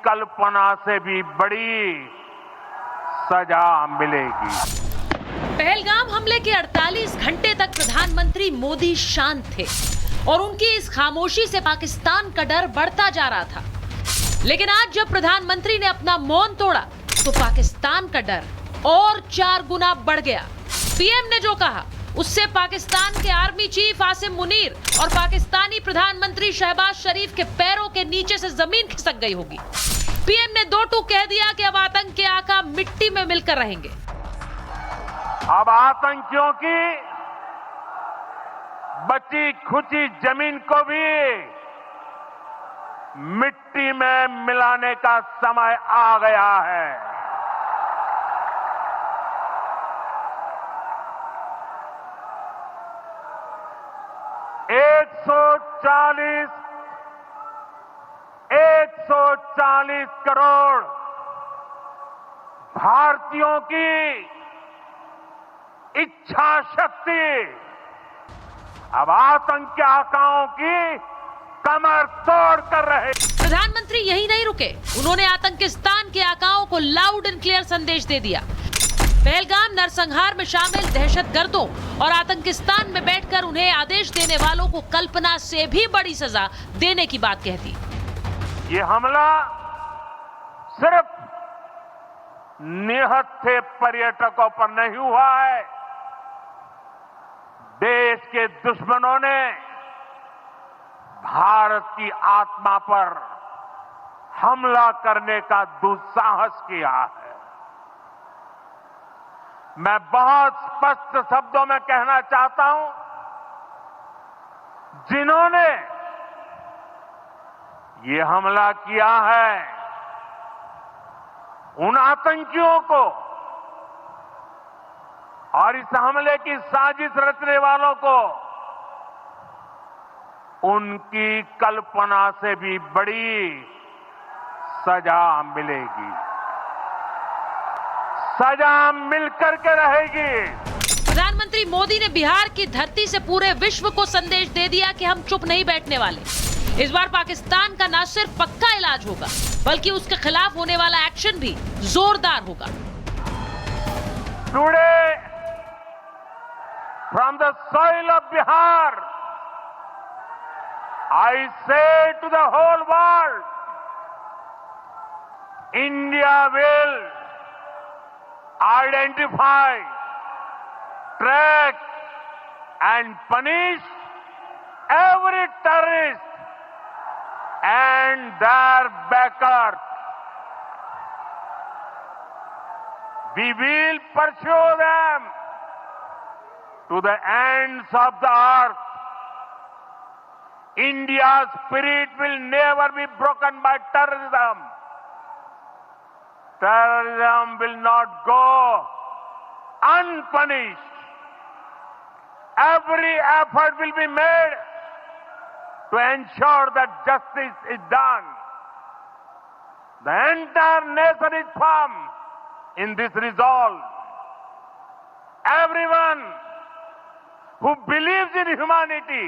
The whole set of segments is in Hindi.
कल्पना से भी बड़ी सजा मिलेगी। पहलगाम हमले के 48 घंटे तक प्रधानमंत्री मोदी शांत थे और उनकी इस खामोशी से पाकिस्तान का डर बढ़ता जा रहा था। लेकिन आज जब प्रधानमंत्री ने अपना मौन तोड़ा तो पाकिस्तान का डर और 4 गुना बढ़ गया। पीएम ने जो कहा उससे पाकिस्तान के आर्मी चीफ आसिम मुनीर और पाकिस्तानी प्रधानमंत्री शहबाज शरीफ के पैरों के नीचे से जमीन खिसक गई होगी। पीएम ने 2 टूक कह दिया कि अब आतंक के आका मिट्टी में मिलकर रहेंगे। अब आतंकियों की बची खुची जमीन को भी मिट्टी में मिलाने का समय आ गया है। $140 करोड़ भारतीयों की इच्छा शक्ति अब आतंक के आकाओं की कमर तोड़ कर रहे। प्रधानमंत्री यही नहीं रुके, उन्होंने आतंकिस्तान के आकाओं को लाउड एंड क्लियर संदेश दे दिया। पहलगाम नरसंहार में शामिल दहशतगर्दों और आतंकिस्तान में बैठकर उन्हें आदेश देने वालों को कल्पना से भी बड़ी सजा देने की बात कहती। ये हमला सिर्फ निहत्थे पर्यटकों पर नहीं हुआ है, देश के दुश्मनों ने भारत की आत्मा पर हमला करने का दुस्साहस किया है। मैं बहुत स्पष्ट शब्दों में कहना चाहता हूं, जिन्होंने ये हमला किया है उन आतंकियों को और इस हमले की साजिश रचने वालों को उनकी कल्पना से भी बड़ी सजा मिलेगी। सजा मिलकर के रहेगी। प्रधानमंत्री मोदी ने बिहार की धरती से पूरे विश्व को संदेश दे दिया कि हम चुप नहीं बैठने वाले। इस बार पाकिस्तान का न सिर्फ पक्का इलाज होगा बल्कि उसके खिलाफ होने वाला एक्शन भी जोरदार होगा। Today, from the soil of Bihar, I say to the whole world, India will identify, track and punish every terrorist and their backers. We will pursue them to the ends of the earth. India's spirit will never be broken by terrorism. Terrorism will not go unpunished. Every effort will be made to ensure that justice is done. The entire nation is firm in this resolve. Everyone who believes in humanity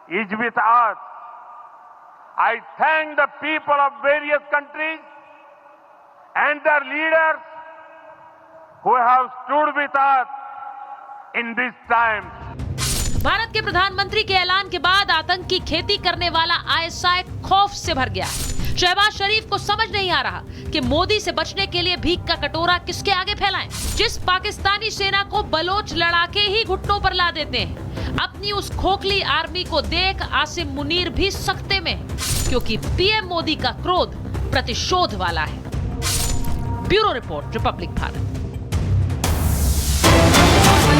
is with us. I thank the people of various countries and their leaders who have stood with us in this time. Bharat के प्रधानमंत्री के ऐलान के बाद आतंक की खेती करने वाला आईएसआई खौफ से भर गया। शहबाज शरीफ को समझ नहीं आ रहा कि मोदी से बचने के लिए भीख का कटोरा किसके आगे फैलाएं। जिस पाकिस्तानी सेना को बलोच लड़ाके ही घुटनों पर ला देते हैं, अपनी उस खोखली आर्मी को देख आसिम मुनीर भी सख्ते में, क्योंकि पीएम मोदी का क्रोध प्रतिशोध वाला है। Bureau report, Republic Bharat.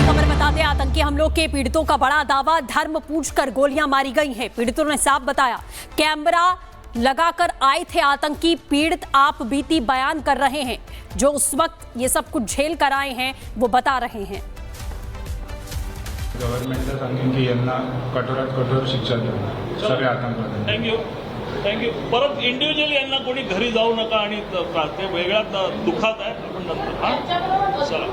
खबर बता दें, आतंकी हमलों के पीड़ितों का बड़ा दावा, धर्म पूछकर गोलियां मारी गई हैं। पीड़ितों ने साफ बताया, कैमरा लगाकर आए थे आतंकी। पीड़ित आप बीती बयान कर रहे हैं, जो उस वक्त ये सब कुछ झेल कर आए हैं वो बता रहे हैं। गव्हर्नमेंटला सांगेन की यांना कठोरात कठोर शिक्षा द्यावी सगळ्या आतंकवाद्यांना। थँक्यू। परत इंडिव्हिज्युअली यांना कोणी घरी जाऊ नका आणि ते वेगळ्याच दुःखात आहे। आपण नंतर चला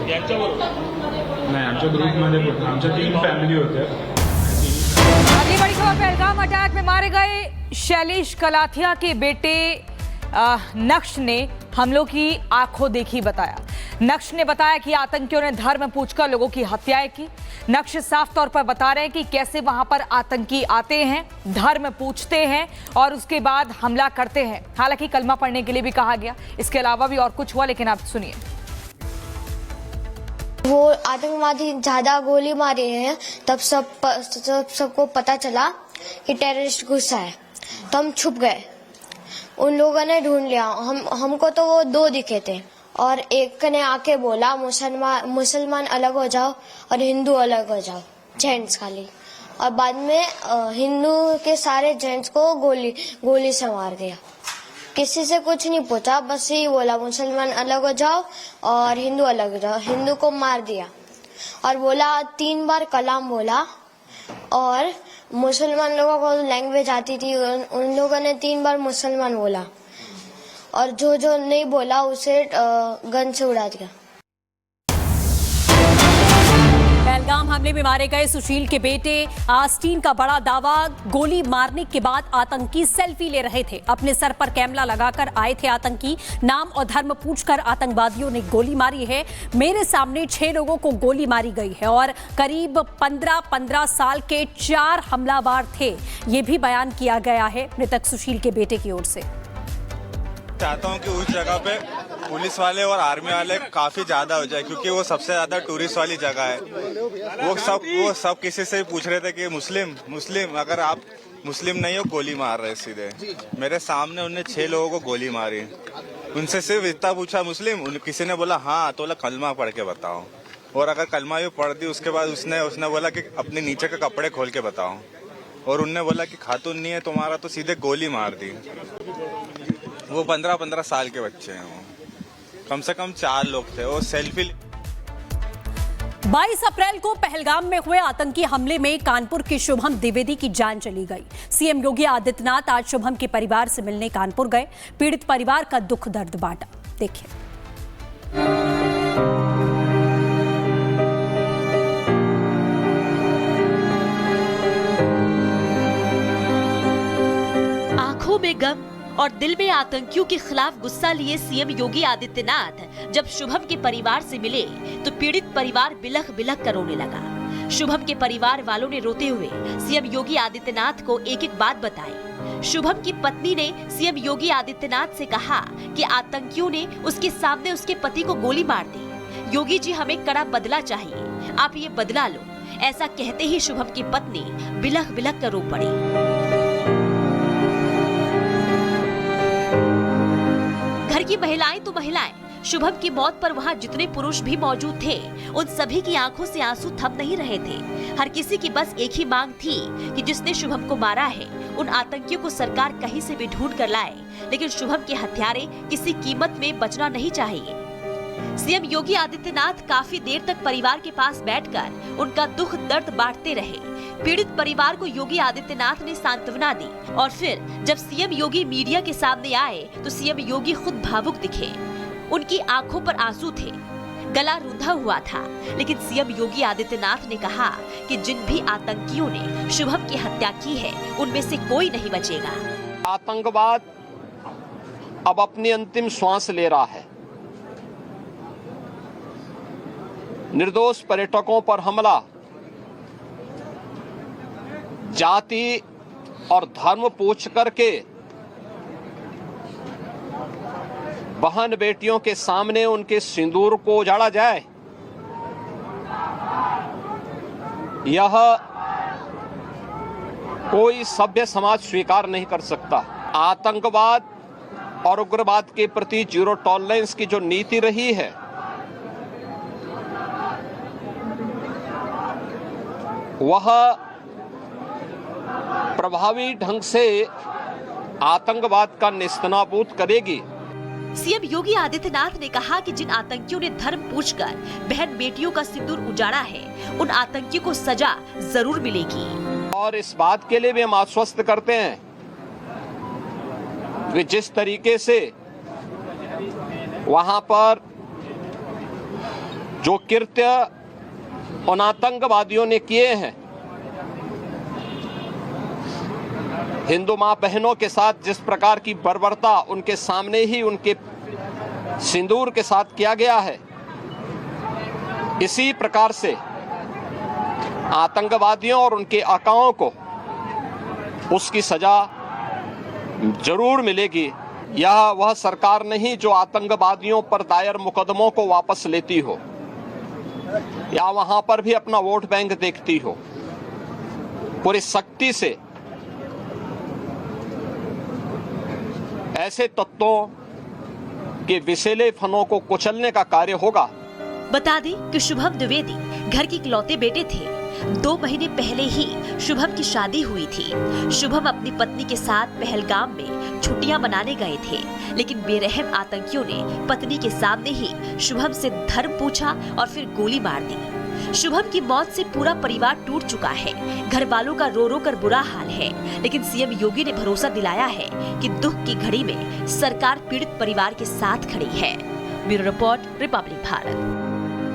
यांच्याबरोबर नाही, आमच्या ग्रुपमध्ये आमच्या 3 फॅमिली होत्या। अगली बड़ी खबर पहलगाम अटैक में मारे गए शैलेश कलाथिया के बेटे नक्श ने हमलों की आंखों देखी बताया। नक्श ने बताया कि आतंकियों ने धर्म पूछकर लोगों की हत्याएं की। नक्श साफ तौर पर बता रहे हैं कि कैसे वहां पर आतंकी आते हैं, धर्म पूछते हैं और उसके बाद हमला करते हैं। हालांकि कलमा पढ़ने के लिए भी कहा गया। इसके अलावा भी और कुछ हुआ, लेकिन आप सुनिए। वो आतंकवादी ज्यादा गोली मारे हैं, तब सबको पता चला कि टेररिस्ट घुसा है, तो हम छुप गए। उन लोगों ने ढूंढ लिया। हमको तो वो दो दिखे थे और एक ने आके बोला मुसलमान अलग हो जाओ और हिंदू अलग हो जाओ, जेंट्स खाली। और बाद में हिंदू के सारे जेंट्स को गोली से मार दिया। किसी से कुछ नहीं पूछा, बस यही बोला मुसलमान अलग हो जाओ और हिंदू अलग हो जाओ। हिंदू को मार दिया और बोला 3 बार कलाम बोला। और मुसलमान लोगों को लैंग्वेज आती थी, उन लोगों ने 3 बार मुसलमान बोला और जो नहीं बोला उसे गन से उड़ा दिया। पहलगाम हमले में मारे गए सुशील के बेटे आस्टीन का बड़ा दावा, गोली मारने के बाद आतंकी सेल्फी ले रहे थे। अपने सर पर कैमरा लगाकर आए थे आतंकी। नाम और धर्म पूछकर आतंकवादियों ने गोली मारी है। मेरे सामने 6 लोगों को गोली मारी गई है और करीब 15 साल के 4 हमलावर थे। ये भी बयान किया गया है मृतक सुशील के बेटे की ओर से। चाहता हूँ कि उस जगह पे पुलिस वाले और आर्मी वाले काफी ज्यादा हो जाए, क्योंकि वो सबसे ज्यादा टूरिस्ट वाली जगह है। वो सब किसी से पूछ रहे थे कि मुस्लिम अगर आप मुस्लिम नहीं हो गोली मार रहे सीधे। मेरे सामने उन्होंने 6 लोगों को गोली मारी। उनसे सिर्फ इतना पूछा मुस्लिम, किसी ने बोला हाँ, तो बोला कलमा पढ़ के बताओ। और अगर कलमा भी पढ़ दी उसके बाद उसने बोला कि अपने नीचे के कपड़े खोल के बताओ। और उनने बोला कि खातून नहीं है तुम्हारा, तो सीधे गोली मार दी। वो 15 साल के बच्चे हैं। वो कम से कम 4 लोग थे। वो सेल्फी 22 अप्रैल को पहलगाम में हुए आतंकी हमले में कानपुर के शुभम द्विवेदी की जान चली गई। सीएम योगी आदित्यनाथ आज शुभम के परिवार से मिलने कानपुर गए। पीड़ित परिवार का दुख दर्द बांटा, देखिए। आंखों में गम और दिल में आतंकियों के खिलाफ गुस्सा लिए सीएम योगी आदित्यनाथ जब शुभम के परिवार से मिले तो पीड़ित परिवार बिलख बिलख कर रोने लगा। शुभम के परिवार वालों ने रोते हुए सीएम योगी आदित्यनाथ को एक एक बात बताई। शुभम की पत्नी ने सीएम योगी आदित्यनाथ से कहा कि आतंकियों ने उसके सामने उसके पति को गोली मार दी। योगी जी, हमें कड़ा बदला चाहिए, आप ये बदला लो। ऐसा कहते ही शुभम की पत्नी बिलख बिलख कर रो पड़ी। घर की महिलाएं तो महिलाएं, शुभम की मौत पर वहां जितने पुरुष भी मौजूद थे उन सभी की आंखों से आंसू थम नहीं रहे थे। हर किसी की बस एक ही मांग थी कि जिसने शुभम को मारा है उन आतंकियों को सरकार कहीं से भी ढूंढ कर लाए, लेकिन शुभम के हत्यारे किसी कीमत में बचना नहीं चाहिए। सीएम योगी आदित्यनाथ काफी देर तक परिवार के पास बैठकर उनका दुख दर्द बांटते रहे। पीड़ित परिवार को योगी आदित्यनाथ ने सांत्वना दी और फिर जब सीएम योगी मीडिया के सामने आए तो सीएम योगी खुद भावुक दिखे। उनकी आंखों पर आंसू थे, गला रूंधा हुआ था, लेकिन सीएम योगी आदित्यनाथ ने कहा कि जिन भी आतंकियों ने शुभम की हत्या की है उनमें से कोई नहीं बचेगा। आतंकवाद अब अपनी अंतिम श्वास ले रहा है। निर्दोष पर्यटकों पर हमला जाति और धर्म पूछ करके बहन बेटियों के सामने उनके सिंदूर को उजाड़ा जाए, यह कोई सभ्य समाज स्वीकार नहीं कर सकता। आतंकवाद और उग्रवाद के प्रति जीरो टॉलरेंस की जो नीति रही है वह प्रभावी ढंग से आतंकवाद का नेस्तनाबूद करेगी। सीएम योगी आदित्यनाथ ने कहा कि जिन आतंकियों ने धर्म पूछकर बहन बेटियों का सिंदूर उजाड़ा है उन आतंकियों को सजा जरूर मिलेगी। और इस बात के लिए भी हम आश्वस्त करते हैं कि जिस तरीके से वहां पर जो कृत्य उन आतंकवादियों ने किए हैं हिंदू मां बहनों के साथ जिस प्रकार की बर्बरता उनके सामने ही उनके सिंदूर के साथ किया गया है, इसी प्रकार से आतंकवादियों और उनके आकाओं को उसकी सजा जरूर मिलेगी। यह वह सरकार नहीं जो आतंकवादियों पर दायर मुकदमों को वापस लेती हो या वहां पर भी अपना वोट बैंक देखती हो। पूरी सख्ती से ऐसे तत्वों के विषैले फनों को कुचलने का कार्य होगा। बता दें कि शुभम द्विवेदी घर के इकलौते बेटे थे। 2 महीने पहले ही शुभम की शादी हुई थी। शुभम अपनी पत्नी के साथ पहलगाम में छुट्टियां मनाने गए थे, लेकिन बेरहम आतंकियों ने पत्नी के सामने ही शुभम से धर्म पूछा और फिर गोली मार दी। शुभम की मौत से पूरा परिवार टूट चुका है। घर वालों का रो रो कर बुरा हाल है, लेकिन सीएम योगी ने भरोसा दिलाया है कि दुख की घड़ी में सरकार पीड़ित परिवार के साथ खड़ी है। Bureau report, Republic Bharat.